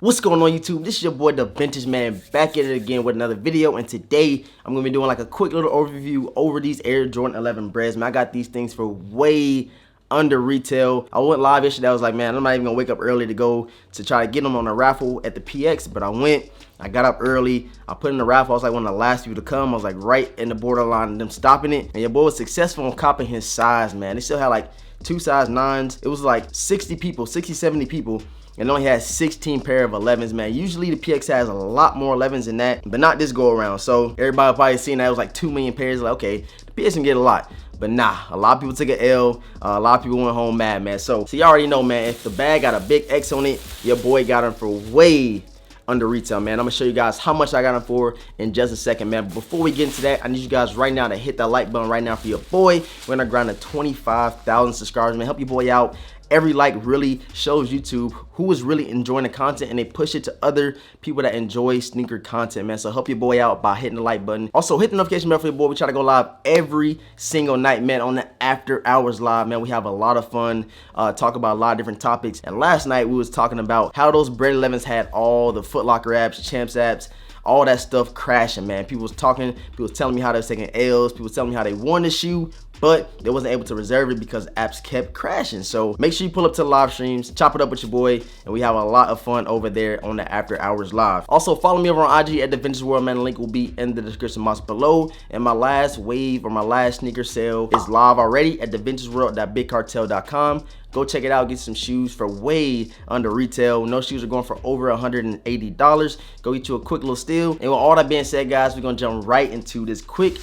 What's going on, YouTube? This is your boy, the Vintage Man, back at it again with another video. And today, I'm going to be doing like a quick little overview over these Air Jordan 11 Breds. Man, I got these things for way under retail. I went live yesterday. I was like, man, I'm not even going to wake up early to go to try to get them on a raffle at the PX. But I went. I got up early. I put in the raffle. I was like one of the last people to come. I was like right in the borderline of them stopping it. And your boy was successful in copying his size, man. They still had like 2 size 9s. It was like 60 people, 60, 70 people. And only had 16 pair of 11s, man. Usually the PX has a lot more 11s than that, but not this go around. So everybody probably seen that it was like 2 million pairs. Like, okay, the PX can get a lot. But nah, a lot of people took an L. A lot of people went home mad, man. So you already know, man, if the bag got a big X on it, your boy got them for way under retail, man. I'm gonna show you guys how much I got them for in just a second, man. But before we get into that, I need you guys right now to hit that like button right now for your boy. We're gonna grind to 25,000 subscribers, man. Help your boy out. Every like really shows YouTube who is really enjoying the content, and they push it to other people that enjoy sneaker content, man. So help your boy out by hitting the like button. Also, hit the notification bell for your boy. We try to go live every single night, man, on the after hours live, man. We have a lot of fun, talk about a lot of different topics. And last night we was talking about how those Bred 11s had all the footlocker apps, champs apps, all that stuff crashing, man. People was talking, people was telling me how they was taking L's, people was telling me how they won the shoe, but they wasn't able to reserve it because apps kept crashing. So make sure you pull up to the live streams, chop it up with your boy, and we have a lot of fun over there on the after hours live. Also, follow me over on IG at the Vintage World, man. The link will be in the description box below. And my last wave or my last sneaker sale is live already at thevintageworld.bigcartel.com. Go check it out, get some shoes for way under retail. No shoes are going for over $180. Go get you a quick little steal. And with all that being said, guys, we're gonna jump right into this quick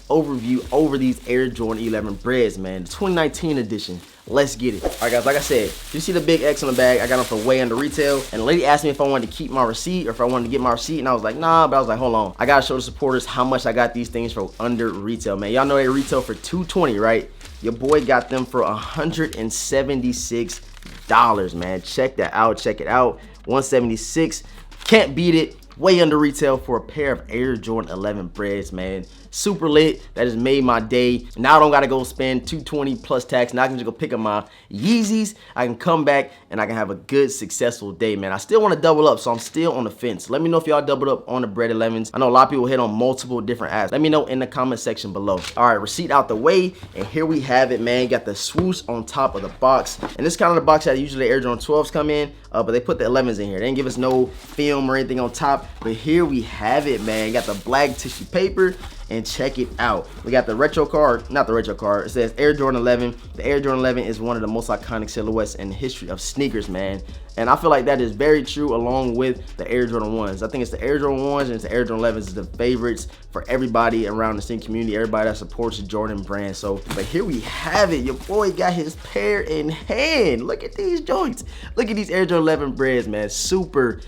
overview over these Air Jordan 11 Breds, man. The 2019 edition. Let's get it. All right, guys, like I said, you see the big X on the bag. I got them for way under retail. And the lady asked me if I wanted to keep my receipt or if I wanted to get my receipt. And I was like, nah, but I was like, hold on. I got to show the supporters how much I got these things for under retail, man. Y'all know they retail for $220, right? Your boy got them for $176, man. Check that out. Check it out. $176. Can't beat it. Way under retail for a pair of Air Jordan 11 Breds, man. Super lit. That just made my day. Now I don't gotta go spend $220 plus tax. Now I can just go pick up my Yeezys. I can come back and I can have a good, successful day, man. I still want to double up, so I'm still on the fence. Let me know if y'all doubled up on the Bred 11s. I know a lot of people hit on multiple different apps. Let me know in the comment section below. All right, receipt out the way, and here we have it, man. Got the swoosh on top of the box, and this kind of the box that usually Air Jordan 12s come in, but they put the 11s in here. They didn't give us no film or anything on top, but here we have it, man. Got the black tissue paper. And check it out. We got the retro card, not the retro card. It says Air Jordan 11. The Air Jordan 11 is one of the most iconic silhouettes in the history of sneakers, man. And I feel like that is very true along with the Air Jordan 1s. I think it's the Air Jordan 1s and it's the Air Jordan 11s is the favorites for everybody around the sneaker community, everybody that supports the Jordan brand. So, but here we have it. Your boy got his pair in hand. Look at these joints. Look at these Air Jordan 11 Breds, man. Super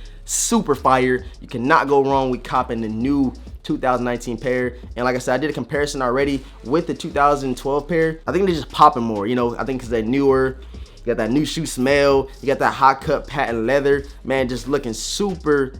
fire. You cannot go wrong with copping the new 2019 pair. And like I said, I did a comparison already with the 2012 pair. I think they're just popping more, you know. I think because they're newer. You got that new shoe smell. You got that hot cut patent leather, man. Just looking super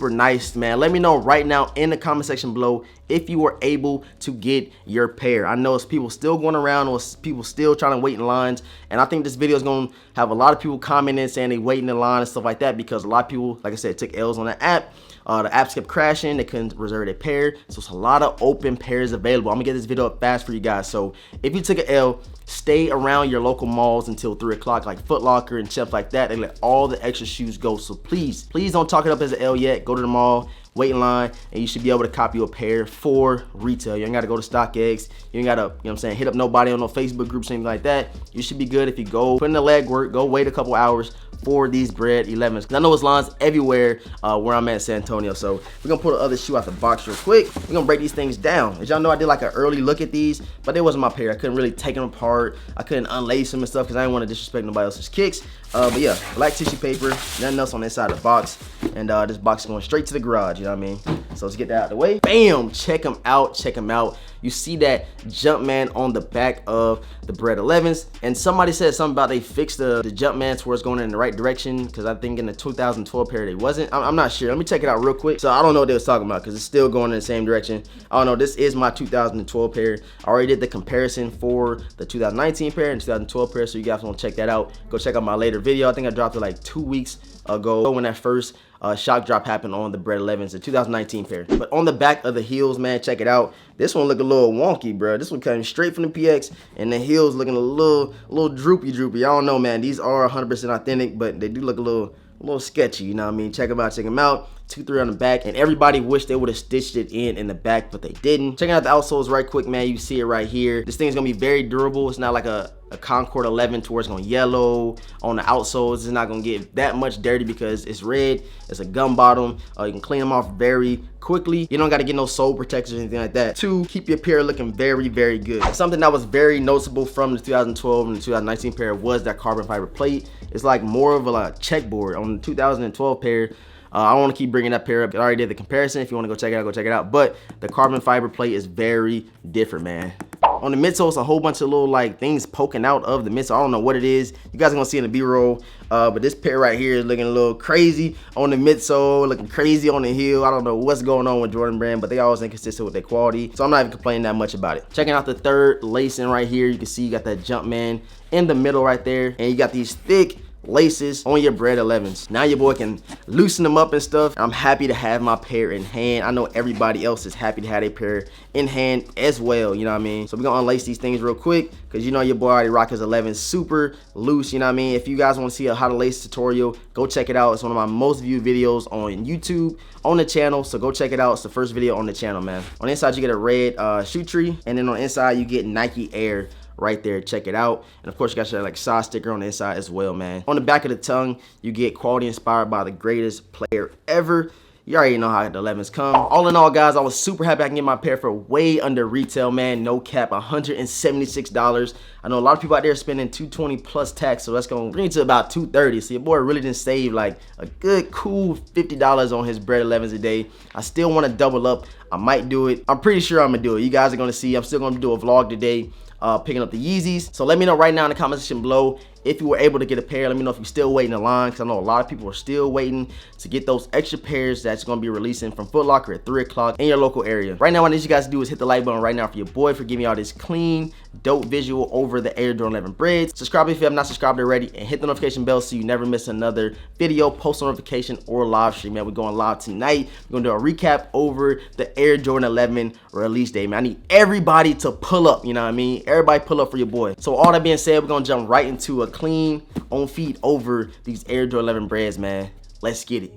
nice, man. Let me know right now in the comment section below if you were able to get your pair. I know it's people still going around, or people still trying to wait in lines, and I think this video is going to have a lot of people commenting saying they waiting in line and stuff like that, because a lot of people, like I said, took L's on the app. The apps kept crashing. They couldn't reserve their pair, so it's a lot of open pairs available. I'm gonna get this video up fast for you guys. So if you took an L, stay around your local malls until 3 o'clock, like Foot Locker and stuff like that. They let all the extra shoes go. So please don't talk it up as an L yet. Go to the mall, wait in line, and you should be able to copy a pair for retail. You ain't gotta go to StockX. You ain't gotta, you know what I'm saying, hit up nobody on no Facebook groups, anything like that. You should be good if you go put in the legwork, go wait a couple hours for these Bred 11s. Because I know it's lines everywhere where I'm at in San Antonio. So we're gonna pull the other shoe out the box real quick. We're gonna break these things down. As y'all know, I did like an early look at these, but they wasn't my pair. I couldn't really take them apart. I couldn't unlace them and stuff because I didn't want to disrespect nobody else's kicks. But yeah, black tissue paper, nothing else on the inside of the box. And this box is going straight to the garage, you know what I mean? So let's get that out of the way. Bam! Check them out, check them out. You see that Jumpman on the back of the Bred 11s. And somebody said something about they fixed the Jumpman to where it's going in the right direction, because I think in the 2012 pair they wasn't. I'm not sure. Let me check it out real quick. So I don't know what they was talking about because it's still going in the same direction. I don't know. This is my 2012 pair. I already did the comparison for the 2019 pair and 2012 pair, so you guys want to check that out. Go check out my later video. I think I dropped it like 2 weeks ago when that first shock drop happened on the Bred 11s, the 2019 pair. But on the back of the heels, man, check it out. This one look a little wonky, bro. This one coming straight from the PX, and the heels looking a little droopy. I don't know, man. These are 100% authentic, but they do look a little sketchy, you know what I mean? Check them out. 2-3 on the back, and everybody wished they would have stitched it in the back, but they didn't. Checking out the outsoles right quick, man. You see it right here. This thing's gonna be very durable. It's not like a Concord 11 to where it's gonna yellow on the outsoles. It's not gonna get that much dirty because it's red. It's a gum bottom. You can clean them off very quickly. You don't got to get no sole protectors or anything like that. 2, keep your pair looking very good. Something that was very noticeable from the 2012 and the 2019 pair was that carbon fiber plate. It's like more of a checkboard. On the 2012 pair, I don't want to keep bringing that pair up. I already did the comparison. If you want to go check it out, but the carbon fiber plate is very different, man. On the midsole, it's a whole bunch of little like things poking out of the midsole. I don't know what it is. You guys are gonna see in the B-roll. But this pair right here is looking a little crazy on the midsole, looking crazy on the heel. I don't know what's going on with Jordan Brand, but they always inconsistent with their quality. So I'm not even complaining that much about it. Checking out the third lacing right here, you can see you got that Jumpman in the middle right there, and you got these thick laces on your Bred 11s. Now your boy can loosen them up and stuff. I'm happy to have my pair in hand. I know everybody else is happy to have a pair in hand as well, you know what I mean? So we're gonna unlace these things real quick, because you know your boy already rock his 11s super loose, you know what I mean? If you guys want to see a how to lace tutorial, go check it out. It's one of my most viewed videos on YouTube on the channel, so go check it out. It's the first video on the channel, man. On the inside you get a red shoe tree, and then on the inside you get Nike Air right there. Check it out. And of course you got your like size sticker on the inside as well, man. On the back of the tongue you get quality inspired by the greatest player ever. You already know how the 11s come. All in all, guys, I was super happy I can get my pair for way under retail, man. No cap, $176. I know a lot of people out there spending $220 plus tax, so that's gonna bring it to about $230. So your boy really didn't save like a good cool $50 on his Bred 11s a day. I still want to double up. I might do it. I'm pretty sure I'm gonna do it. You guys are gonna see. I'm still gonna do a vlog today picking up the Yeezys. So let me know right now in the comment section below if you were able to get a pair. Let me know if you're still waiting in line, because I know a lot of people are still waiting to get those extra pairs that's going to be releasing from Foot Locker at 3 o'clock in your local area. Right now, what I need you guys to do is hit the like button right now for your boy for giving me all this clean, dope visual over the Air Jordan 11 Breds. Subscribe if you have not subscribed already, and hit the notification bell so you never miss another video, post notification, or live stream, man. We're going live tonight. We're going to do a recap over the Air Jordan 11 release day, man. I need everybody to pull up, you know what I mean? Everybody pull up for your boy. So all that being said, we're going to jump right into a clean on feet over these Air Jordan 11 Breds, man. Let's get it.